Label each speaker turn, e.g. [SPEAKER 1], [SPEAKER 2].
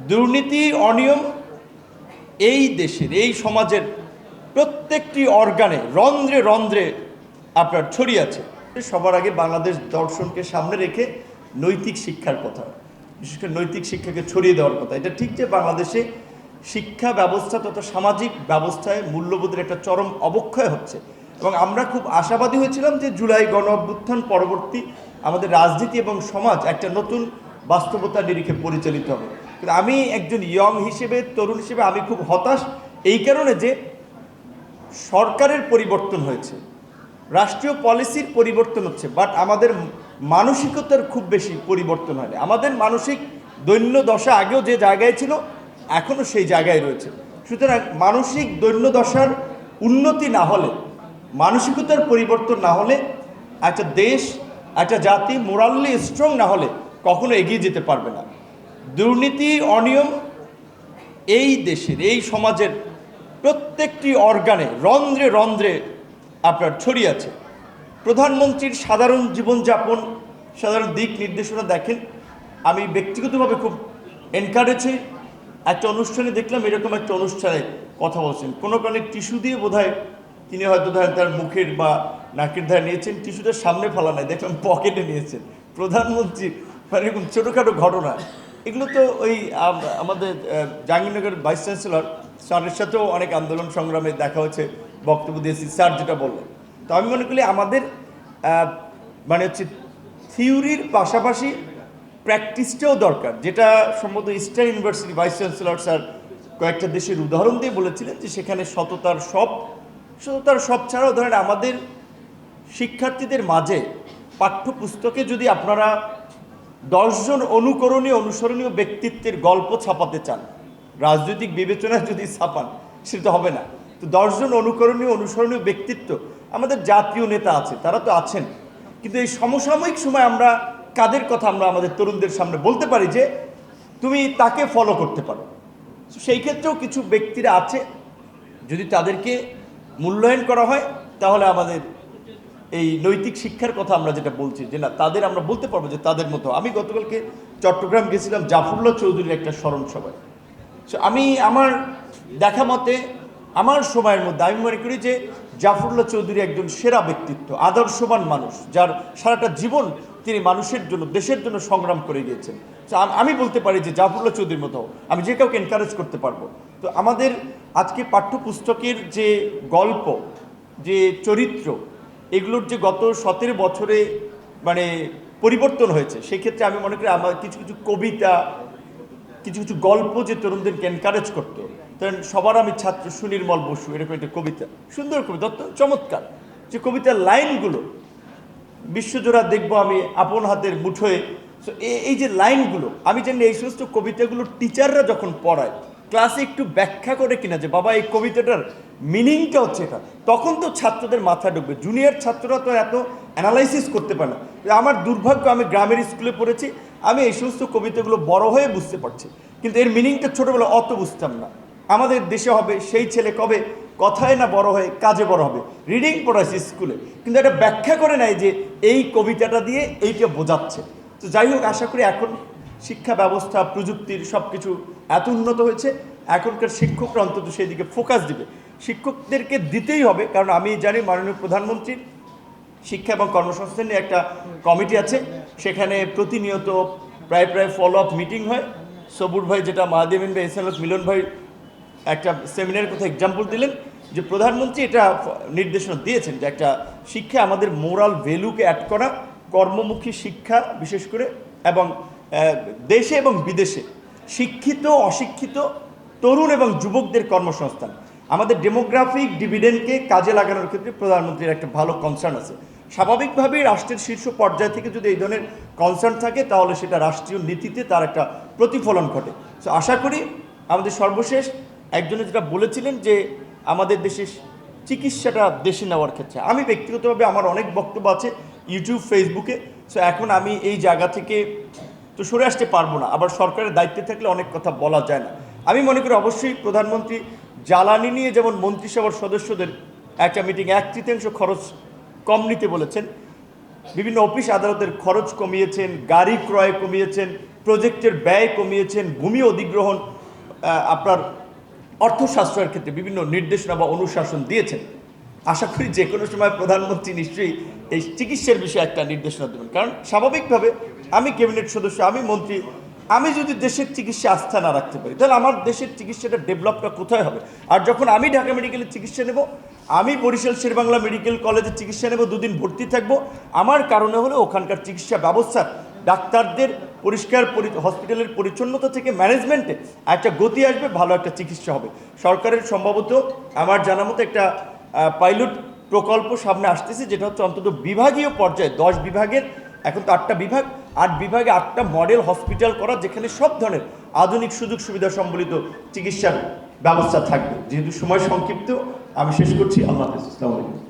[SPEAKER 1] দুর্নীতি অনিয়ম এই দেশের এই সমাজের প্রত্যেকটি অর্গানে রন্ধ্রে রন্ধ্রে আপনার ছড়িয়ে আছে। সবার আগে বাংলাদেশ দর্শনকে সামনে রেখে নৈতিক শিক্ষার কথা, বিশেষ করে নৈতিক শিক্ষাকে ছড়িয়ে দেওয়ার কথা। এটা ঠিক যে বাংলাদেশে শিক্ষা ব্যবস্থা তথা সামাজিক ব্যবস্থায় মূল্যবোধের একটা চরম অবক্ষয় হচ্ছে এবং আমরা খুব আশাবাদী হয়েছিলাম যে জুলাই গণ অভ্যুত্থান পরবর্তী আমাদের রাজনীতি এবং সমাজ একটা নতুন বাস্তবতার নিরিখে পরিচালিত হবে। কিন্তু আমি একজন ইয়ং হিসেবে, তরুণ হিসেবে আমি খুব হতাশ এই কারণে যে সরকারের পরিবর্তন হয়েছে, রাষ্ট্রীয় পলিসির পরিবর্তন হচ্ছে, বাট আমাদের মানসিকতার খুব বেশি পরিবর্তন হয়নি। আমাদের মানসিক দৈন্য দশা আগেও যে জায়গায় ছিল এখনও সেই জায়গায় রয়েছে। সুতরাং মানসিক দৈন্য দশার উন্নতি না হলে, মানসিকতার পরিবর্তন না হলে একটা দেশ, একটা জাতি মোরালি স্ট্রং না হলে কখনো এগিয়ে যেতে পারবে না। দুর্নীতি অনিয়ম এই দেশের এই সমাজের প্রত্যেকটি অর্গানে রন্ধ্রে রন্ধ্রে আপনার ছড়িয়ে আছে। প্রধানমন্ত্রীর সাধারণ জীবনযাপন, সাধারণ দিক নির্দেশনা দেখেন, আমি ব্যক্তিগতভাবে খুব এনকারেজ হই। একটা অনুষ্ঠানে দেখলাম এরকম একটা অনুষ্ঠানে কথা বলছেন, কোনো কারণে টিস্যু দিয়ে বোধহয় তিনি হয়তো ধরেন তার মুখের বা নাকের ধারে নিয়েছেন, টিস্যুটা সামনে ফেলা নাই, দেখলাম পকেটে নিয়েছেন প্রধানমন্ত্রী। মানে এরকম ছোটোখাটো ঘটনা, এগুলো তো ওই আমাদের জাহাঙ্গীরনগর ভাইস চ্যান্সেলর স্যারের সাথেও অনেক আন্দোলন সংগ্রামে দেখা হচ্ছে, বক্তব্য দিয়েছি, স্যার যেটা বললেন। তো আমি মনে করি আমাদের মানে হচ্ছে থিওরির পাশাপাশি প্র্যাকটিসটাও দরকার, যেটা সম্ভবত eastern university vice chancellor sir কয়েকটা দেশের উদাহরণ দিয়ে বলেছিলেন যে সেখানে সততার সব ছাড়াও ধরেন আমাদের শিক্ষার্থীদের মাঝে পাঠ্যপুস্তকে যদি আপনারা 10 জন অনুসরণীয় ব্যক্তিত্বের গল্প ছাপাতে চান, রাজনৈতিক বিবেচনায় যদি ছাপান সেটা হবে না। তো 10 জন অনুসরণীয় ব্যক্তিত্ব আমাদের জাতীয় নেতা আছে, তারা তো আছেন, কিন্তু এই সমসাময়িক সময় আমরা কাদের কথা আমরা আমাদের তরুণদের সামনে বলতে পারি যে তুমি তাকে ফলো করতে পারো। সেই ক্ষেত্রেও কিছু ব্যক্তিরা আছে, যদি তাদেরকে মূল্যায়ন করা হয় তাহলে আমাদের এই নৈতিক শিক্ষার কথা আমরা যেটা বলছি যে না, তাদের আমরা বলতে পারবো যে তাদের মতো। আমি গতকালকে চট্টগ্রাম গেছিলাম জাফরুল্লাহ চৌধুরীর একটা স্মরণ সভায়। সো আমি আমার দেখা মতে আমার সময়ের মধ্যে আমি মনে করি যে জাফরুল্লাহ চৌধুরী একজন সেরা ব্যক্তিত্ব, আদর্শবান মানুষ, যার সারাটা জীবন তিনি মানুষের জন্য, দেশের জন্য সংগ্রাম করে গিয়েছেন। তো আমি বলতে পারি যে জাফরুল্লাহ চৌধুরীর মতো আমি যে কাউকে এনকারেজ করতে পারবো। তো আমাদের আজকে পাঠ্যপুস্তকের যে গল্প, যে চরিত্র, এগুলোর যে গত 17 বছরে মানে পরিবর্তন হয়েছে, সেক্ষেত্রে আমি মনে করি আমার কিছু কিছু কবিতা, কিছু কিছু গল্প যে তরুণদেরকে এনকারেজ করতো। ধরেন সবার আমি ছাত্র সুনির্মল বসু, এরকম একটা কবিতা, সুন্দর কবিতা, চমৎকার, যে কবিতার লাইনগুলো বিশ্বজোড়া দেখবো আমি আপন হাতের মুঠোয়। এই যে লাইনগুলো, আমি জানি এই সমস্ত কবিতাগুলো টিচাররা যখন পড়ায় ক্লাসে একটু ব্যাখ্যা করে কিনা যে বাবা এই কবিতাটার মিনিংটা হচ্ছে এটা, তখন তো ছাত্রদের মাথায় ঢুকবে। জুনিয়র ছাত্ররা তো এত অ্যানালাইসিস করতে পারে না। আমার দুর্ভাগ্য, আমি গ্রামের স্কুলে পড়েছি, আমি এই সমস্ত কবিতাগুলো বড় হয়ে বুঝতে পারছি, কিন্তু এর মিনিংটা ছোটোবেলা অত বুঝতাম না। আমাদের দেশে হবে সেই ছেলে কবে কথায় না বড় হয়ে কাজে বড় হবে। রিডিং পড়াইছে স্কুলে, কিন্তু এটা ব্যাখ্যা করে নাই যে এই কবিতাটা দিয়ে এইটা বোঝাচ্ছে। তো যাই হোক, আশা করি এখন শিক্ষা ব্যবস্থা, প্রযুক্তির সব কিছু এত উন্নত হয়েছে, এখনকার শিক্ষকরা অন্তত সেই দিকে ফোকাস দিবে। শিক্ষকদেরকে দিতেই হবে, কারণ আমি জানি মাননীয় প্রধানমন্ত্রীর শিক্ষা এবং কর্মসংস্থান নিয়ে একটা কমিটি আছে, সেখানে প্রতিনিয়ত প্রায় ফলো আপ মিটিং হয়। সবুর ভাই যেটা মাহাদেমিন ভাই, এসএলএফ মিলন ভাই একটা সেমিনারের কথা এক্সাম্পল দিলেন, যে প্রধানমন্ত্রী এটা নির্দেশনা দিয়েছেন যে একটা শিক্ষা আমাদের মোরাল ভ্যালুকে অ্যাড করা, কর্মমুখী শিক্ষা বিশেষ করে, এবং দেশে এবং বিদেশে শিক্ষিত অশিক্ষিত তরুণ এবং যুবকদের কর্মসংস্থান, আমাদের ডেমোগ্রাফিক ডিভিডেন্ডকে কাজে লাগানোর ক্ষেত্রে প্রধানমন্ত্রীর একটা ভালো কনসার্ন আছে। স্বাভাবিকভাবেই রাষ্ট্রের শীর্ষ পর্যায় থেকে যদি এই ধরনের কনসার্ন থাকে তাহলে সেটা রাষ্ট্রীয় নীতিতে তার একটা প্রতিফলন ঘটে। তো আশা করি আমাদের সর্বশেষ একজনে যেটা বলেছিলেন যে আমাদের দেশের চিকিৎসাটা দেশে নেওয়ার ক্ষেত্রে, আমি ব্যক্তিগতভাবে আমার অনেক বক্তব্য আছে ইউটিউব, ফেসবুকে। সো এখন আমি এই জায়গা থেকে তো সরে আসতে পারবো না, আবার সরকারের দায়িত্বে থাকলে অনেক কথা বলা যায় না। আমি মনে করি অবশ্যই প্রধানমন্ত্রী জ্বালানি নিয়ে যেমন মন্ত্রিসভার সদস্যদের একটা মিটিং 1/3 খরচ কম নিতে বলেছেন, বিভিন্ন অফিস আদালতের খরচ কমিয়েছেন, গাড়ি ক্রয় কমিয়েছেন, প্রজেক্টের ব্যয় কমিয়েছেন, ভূমি অধিগ্রহণ, আপনার অর্থ সাশ্রয়ের ক্ষেত্রে বিভিন্ন নির্দেশনা বা অনুশাসন দিয়েছেন। আশা করি যে কোনো সময় প্রধানমন্ত্রী নিশ্চয়ই এই চিকিৎসার বিষয়ে একটা নির্দেশনা দেবেন, কারণ স্বাভাবিকভাবে আমি ক্যাবিনেট সদস্য, আমি মন্ত্রী, আমি যদি দেশের চিকিৎসা আস্থা না রাখতে পারি তাহলে আমার দেশের চিকিৎসাটা ডেভেলপটা কোথায় হবে? আর যখন আমি ঢাকা মেডিকেলের চিকিৎসা নেব, আমি বরিশাল শেরেবাংলা মেডিকেল কলেজের চিকিৎসা নেব, 2 দিন ভর্তি থাকবো, আমার কারণে হলে ওখানকার চিকিৎসা ব্যবস্থা, ডাক্তারদের পরিষ্কার হসপিটালের পরিচ্ছন্নতা থেকে ম্যানেজমেন্টে একটা গতি আসবে, ভালো একটা চিকিৎসা হবে। সরকারের সম্ভবত আমার জানা মতো একটা পাইলট প্রকল্প সামনে আসতেছে, যেটা হচ্ছে অন্তত বিভাগীয় পর্যায়ে 10 বিভাগের, এখন তো 8টা বিভাগ, 8 বিভাগে 8টা মডেল হসপিটাল করা, যেখানে সব ধরনের আধুনিক সুযোগ সুবিধা সম্বলিত চিকিৎসার ব্যবস্থা থাকবে। যেহেতু সময় সংক্ষিপ্ত, আমি শেষ করছি। আল্লাহ হাফেজ। আসসালামু আলাইকুম।